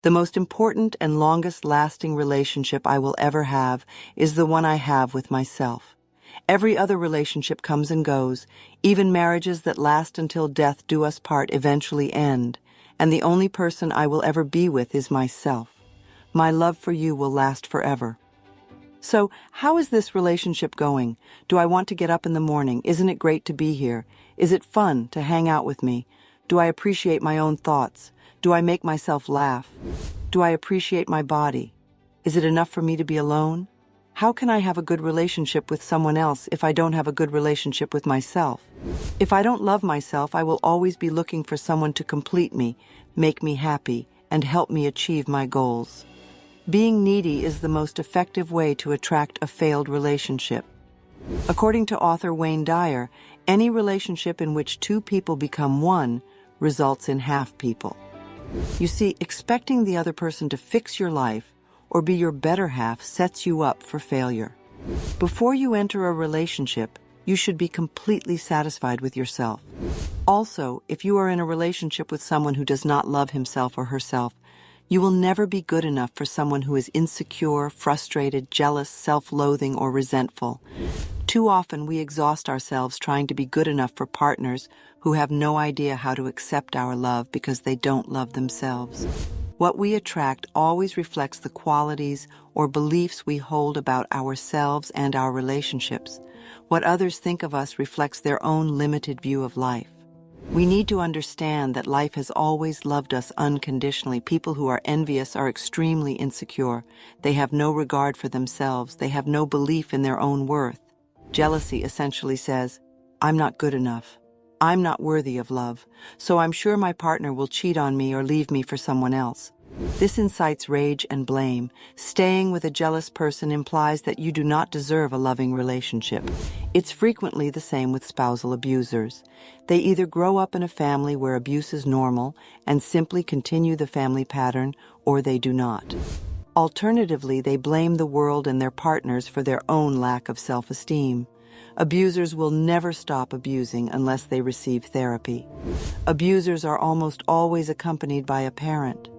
The most important and longest-lasting relationship I will ever have is the one I have with myself. Every other relationship comes and goes. Even marriages that last until death do us part eventually end, and the only person I will ever be with is myself. My love for you will last forever. So, how is this relationship going? Do I want to get up in the morning? Isn't it great to be here? Is it fun to hang out with me? Do I appreciate my own thoughts? Do I make myself laugh? Do I appreciate my body? Is it enough for me to be alone? How can I have a good relationship with someone else if I don't have a good relationship with myself? If I don't love myself, I will always be looking for someone to complete me, make me happy, and help me achieve my goals. Being needy is the most effective way to attract a failed relationship. According to author Wayne Dyer, any relationship in which two people become one results in half people. You see, expecting the other person to fix your life or be your better half sets you up for failure. Before you enter a relationship, you should be completely satisfied with yourself. Also, if you are in a relationship with someone who does not love himself or herself, you will never be good enough for someone who is insecure, frustrated, jealous, self-loathing, or resentful. Too often we exhaust ourselves trying to be good enough for partners who have no idea how to accept our love because they don't love themselves. What we attract always reflects the qualities or beliefs we hold about ourselves and our relationships. What others think of us reflects their own limited view of life. We need to understand that life has always loved us unconditionally. People who are envious are extremely insecure. They have no regard for themselves. They have no belief in their own worth. Jealousy essentially says, I'm not good enough. I'm not worthy of love, so I'm sure my partner will cheat on me or leave me for someone else. This incites rage and blame. Staying with a jealous person implies that you do not deserve a loving relationship. It's frequently the same with spousal abusers. They either grow up in a family where abuse is normal and simply continue the family pattern, or they do not. Alternatively, they blame the world and their partners for their own lack of self-esteem. Abusers will never stop abusing unless they receive therapy. Abusers are almost always accompanied by a parent.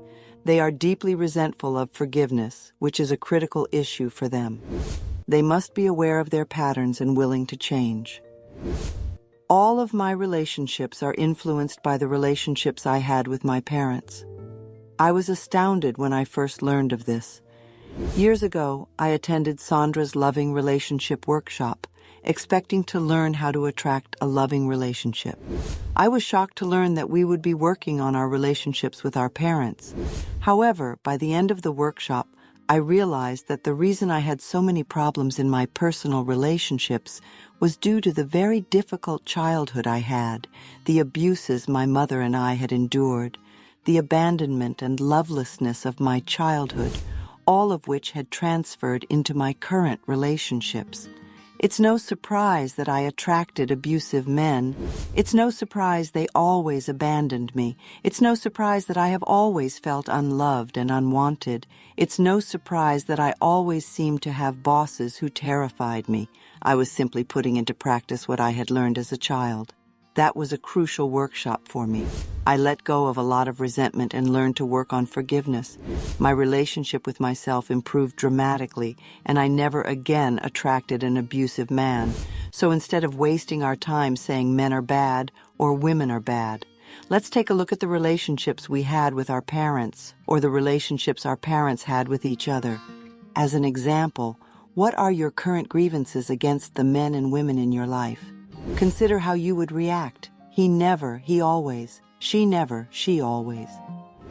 They are deeply resentful of forgiveness, which is a critical issue for them. They must be aware of their patterns and willing to change. All of my relationships are influenced by the relationships I had with my parents. I was astounded when I first learned of this. Years ago, I attended Sandra's Loving Relationship Workshop, expecting to learn how to attract a loving relationship. I was shocked to learn that we would be working on our relationships with our parents. However, by the end of the workshop, I realized that the reason I had so many problems in my personal relationships was due to the very difficult childhood I had, the abuses my mother and I had endured, the abandonment and lovelessness of my childhood, all of which had transferred into my current relationships. It's no surprise that I attracted abusive men. It's no surprise they always abandoned me. It's no surprise that I have always felt unloved and unwanted. It's no surprise that I always seemed to have bosses who terrified me. I was simply putting into practice what I had learned as a child. That was a crucial workshop for me. I let go of a lot of resentment and learned to work on forgiveness. My relationship with myself improved dramatically, and I never again attracted an abusive man. So instead of wasting our time saying men are bad or women are bad, let's take a look at the relationships we had with our parents, or the relationships our parents had with each other. As an example, what are your current grievances against the men and women in your life? Consider how you would react. He never, he always. She never, she always.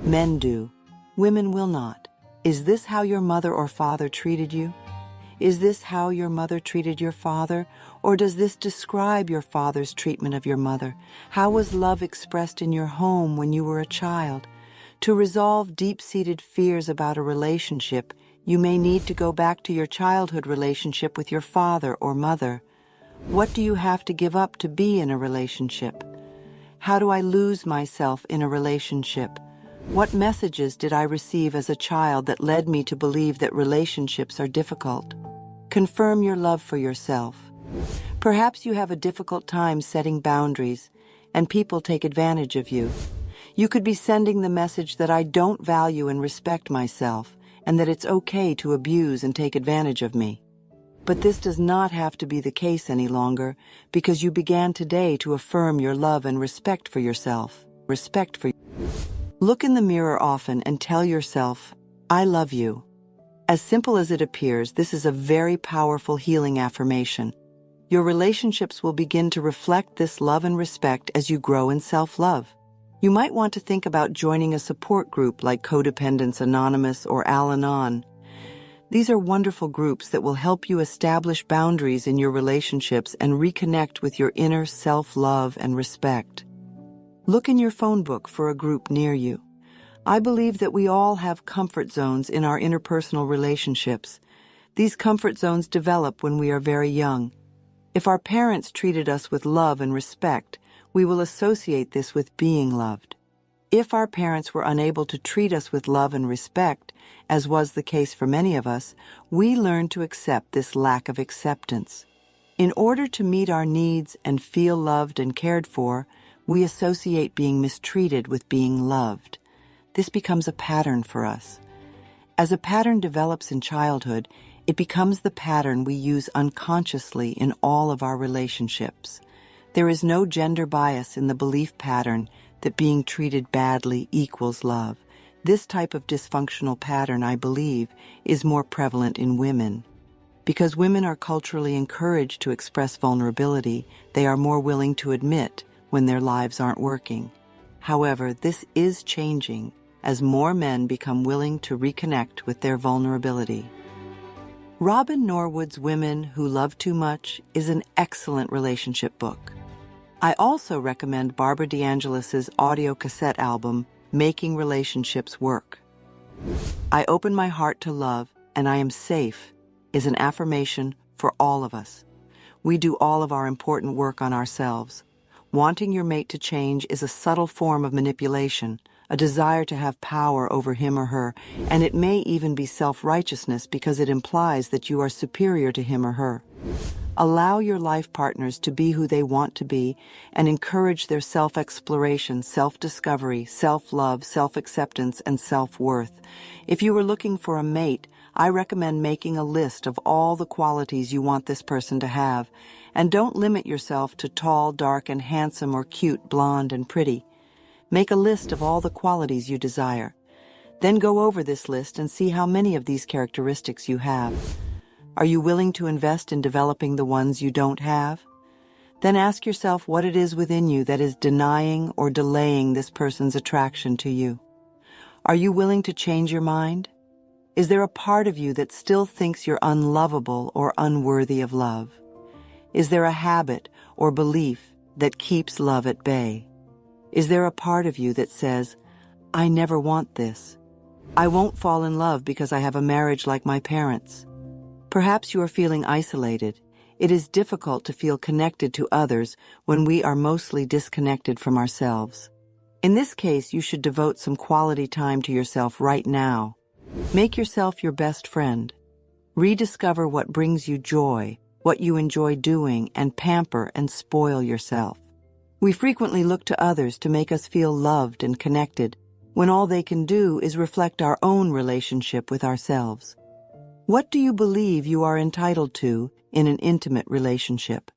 Men do. Women will not. Is this how your mother or father treated you? Is this how your mother treated your father? Or does this describe your father's treatment of your mother? How was love expressed in your home when you were a child? To resolve deep-seated fears about a relationship, you may need to go back to your childhood relationship with your father or mother. What do you have to give up to be in a relationship? How do I lose myself in a relationship? What messages did I receive as a child that led me to believe that relationships are difficult? Confirm your love for yourself. Perhaps you have a difficult time setting boundaries, and people take advantage of you. You could be sending the message that I don't value and respect myself, and that it's okay to abuse and take advantage of me. But this does not have to be the case any longer, because you began today to affirm your love and respect for yourself. Look in the mirror often and tell yourself, I love you. As simple as it appears, this is a very powerful healing affirmation. Your relationships will begin to reflect this love and respect as you grow in self-love. You might want to think about joining a support group like Codependence Anonymous or Al-Anon. These are wonderful groups that will help you establish boundaries in your relationships and reconnect with your inner self-love and respect. Look in your phone book for a group near you. I believe that we all have comfort zones in our interpersonal relationships. These comfort zones develop when we are very young. If our parents treated us with love and respect, we will associate this with being loved. If our parents were unable to treat us with love and respect, as was the case for many of us, we learn to accept this lack of acceptance. In order to meet our needs and feel loved and cared for, we associate being mistreated with being loved. This becomes a pattern for us. As a pattern develops in childhood, it becomes the pattern we use unconsciously in all of our relationships. There is no gender bias in the belief pattern that being treated badly equals love. This type of dysfunctional pattern, I believe, is more prevalent in women. Because women are culturally encouraged to express vulnerability, they are more willing to admit when their lives aren't working. However, this is changing as more men become willing to reconnect with their vulnerability. Robin Norwood's Women Who Love Too Much is an excellent relationship book. I also recommend Barbara DeAngelis's audio cassette album, Making Relationships Work. I open my heart to love, and I am safe, is an affirmation for all of us. We do all of our important work on ourselves. Wanting your mate to change is a subtle form of manipulation, a desire to have power over him or her, and it may even be self-righteousness because it implies that you are superior to him or her. Allow your life partners to be who they want to be and encourage their self-exploration, self-discovery, self-love, self-acceptance, and self-worth. If you are looking for a mate, I recommend making a list of all the qualities you want this person to have, and don't limit yourself to tall, dark, and handsome or cute, blonde, and pretty. Make a list of all the qualities you desire. Then go over this list and see how many of these characteristics you have. Are you willing to invest in developing the ones you don't have? Then ask yourself what it is within you that is denying or delaying this person's attraction to you. Are you willing to change your mind? Is there a part of you that still thinks you're unlovable or unworthy of love? Is there a habit or belief that keeps love at bay? Is there a part of you that says, I never want this. I won't fall in love because I have a marriage like my parents. Perhaps you are feeling isolated. It is difficult to feel connected to others when we are mostly disconnected from ourselves. In this case, you should devote some quality time to yourself right now. Make yourself your best friend. Rediscover what brings you joy, what you enjoy doing, and pamper and spoil yourself. We frequently look to others to make us feel loved and connected, when all they can do is reflect our own relationship with ourselves. What do you believe you are entitled to in an intimate relationship?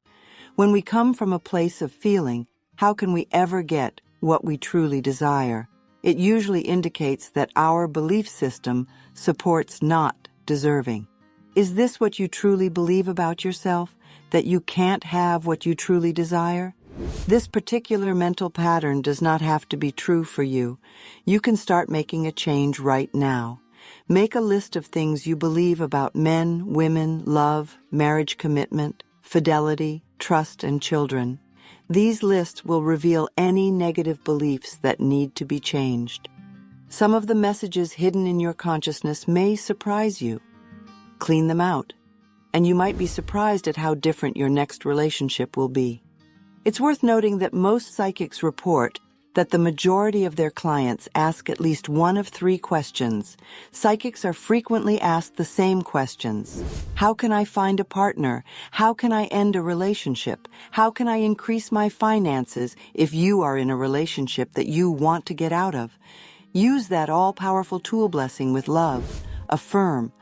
When we come from a place of feeling, how can we ever get what we truly desire? It usually indicates that our belief system supports not deserving. Is this what you truly believe about yourself, that you can't have what you truly desire? This particular mental pattern does not have to be true for you. You can start making a change right now. Make a list of things you believe about men, women, love, marriage commitment, fidelity, trust, and children. These lists will reveal any negative beliefs that need to be changed. Some of the messages hidden in your consciousness may surprise you. Clean them out, and you might be surprised at how different your next relationship will be. It's worth noting that most psychics report that the majority of their clients ask at least one of three questions. Psychics are frequently asked the same questions. How can I find a partner? How can I end a relationship? How can I increase my finances if you are in a relationship that you want to get out of? Use that all-powerful tool blessing with love. Affirm,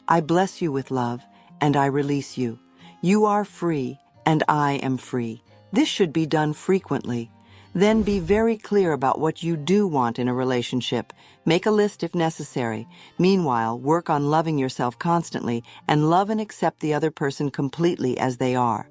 I bless you with love, and I release you. You are free, and I am free. This should be done frequently. Then be very clear about what you do want in a relationship. Make a list if necessary. Meanwhile, work on loving yourself constantly and love and accept the other person completely as they are.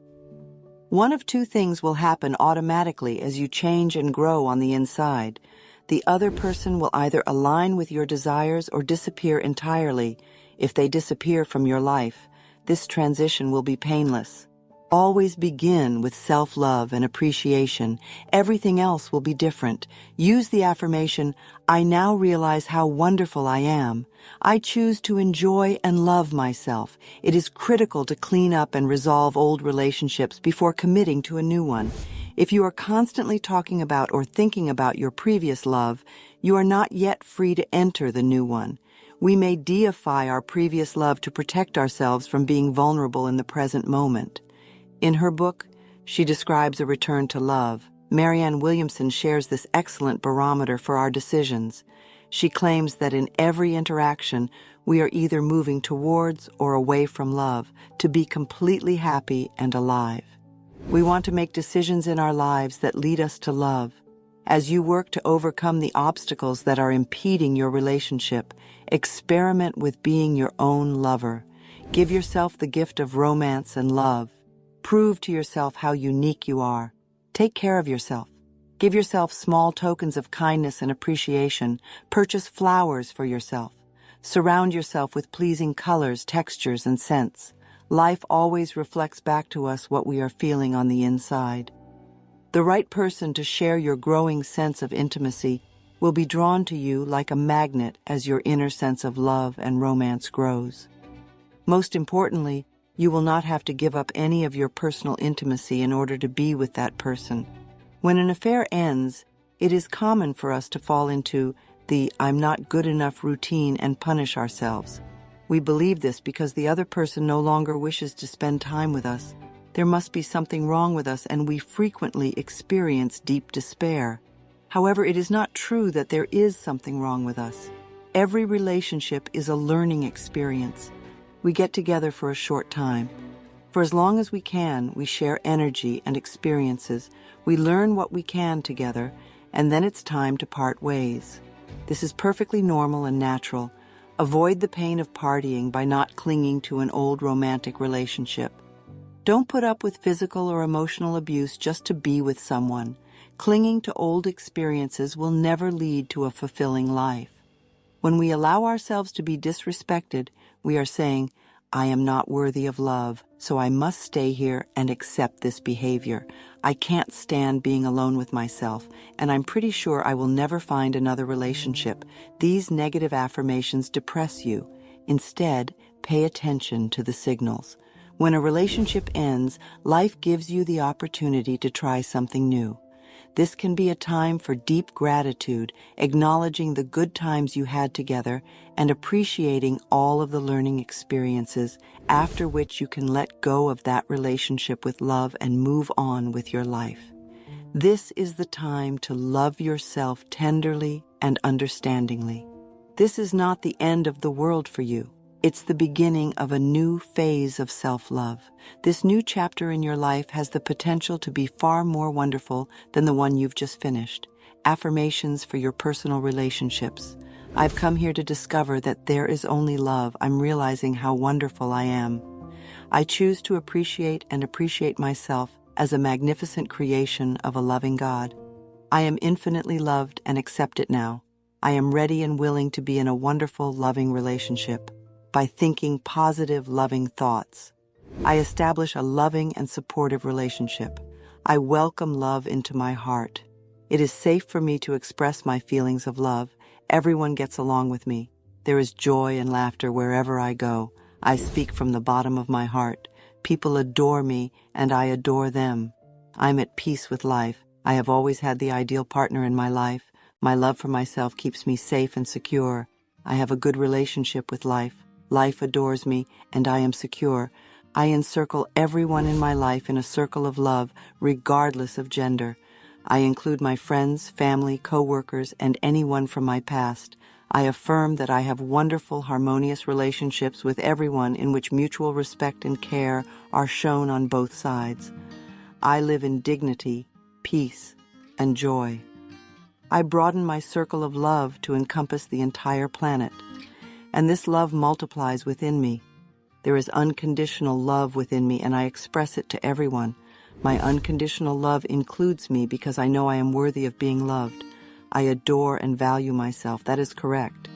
One of two things will happen automatically as you change and grow on the inside. The other person will either align with your desires or disappear entirely. If they disappear from your life, this transition will be painless. Always begin with self-love and appreciation. Everything else will be different. Use the affirmation, I now realize how wonderful I am. I choose to enjoy and love myself. It is critical to clean up and resolve old relationships before committing to a new one. If you are constantly talking about or thinking about your previous love, you are not yet free to enter the new one. We may deify our previous love to protect ourselves from being vulnerable in the present moment. In her book, she describes a return to love. Marianne Williamson shares this excellent barometer for our decisions. She claims that in every interaction, we are either moving towards or away from love to be completely happy and alive. We want to make decisions in our lives that lead us to love. As you work to overcome the obstacles that are impeding your relationship, experiment with being your own lover. Give yourself the gift of romance and love. Prove to yourself how unique you are. Take care of yourself. Give yourself small tokens of kindness and appreciation. Purchase flowers for yourself. Surround yourself with pleasing colors, textures, and scents. Life always reflects back to us what we are feeling on the inside. The right person to share your growing sense of intimacy will be drawn to you like a magnet as your inner sense of love and romance grows. Most importantly, you will not have to give up any of your personal intimacy in order to be with that person. When an affair ends, it is common for us to fall into the I'm not good enough routine and punish ourselves. We believe this because the other person no longer wishes to spend time with us. There must be something wrong with us, and we frequently experience deep despair. However, it is not true that there is something wrong with us. Every relationship is a learning experience. We get together for a short time. For as long as we can, we share energy and experiences. We learn what we can together, and then it's time to part ways. This is perfectly normal and natural. Avoid the pain of partying by not clinging to an old romantic relationship. Don't put up with physical or emotional abuse just to be with someone. Clinging to old experiences will never lead to a fulfilling life. When we allow ourselves to be disrespected, we are saying, I am not worthy of love, so I must stay here and accept this behavior. I can't stand being alone with myself, and I'm pretty sure I will never find another relationship. These negative affirmations depress you. Instead, pay attention to the signals. When a relationship ends, life gives you the opportunity to try something new. This can be a time for deep gratitude, acknowledging the good times you had together and appreciating all of the learning experiences, after which you can let go of that relationship with love and move on with your life. This is the time to love yourself tenderly and understandingly. This is not the end of the world for you. It's the beginning of a new phase of self-love. This new chapter in your life has the potential to be far more wonderful than the one you've just finished. Affirmations for your personal relationships. I've come here to discover that there is only love. I'm realizing how wonderful I am. I choose to appreciate myself as a magnificent creation of a loving God. I am infinitely loved and accept it now. I am ready and willing to be in a wonderful, loving relationship. By thinking positive, loving thoughts, I establish a loving and supportive relationship. I welcome love into my heart. It is safe for me to express my feelings of love. Everyone gets along with me. There is joy and laughter wherever I go. I speak from the bottom of my heart. People adore me, and I adore them. I'm at peace with life. I have always had the ideal partner in my life. My love for myself keeps me safe and secure. I have a good relationship with life. Life adores me, and I am secure. I encircle everyone in my life in a circle of love, regardless of gender. I include my friends, family, co-workers, and anyone from my past. I affirm that I have wonderful, harmonious relationships with everyone in which mutual respect and care are shown on both sides. I live in dignity, peace, and joy. I broaden my circle of love to encompass the entire planet, and this love multiplies within me. There is unconditional love within me, and I express it to everyone. My unconditional love includes me because I know I am worthy of being loved. I adore and value myself. That is correct.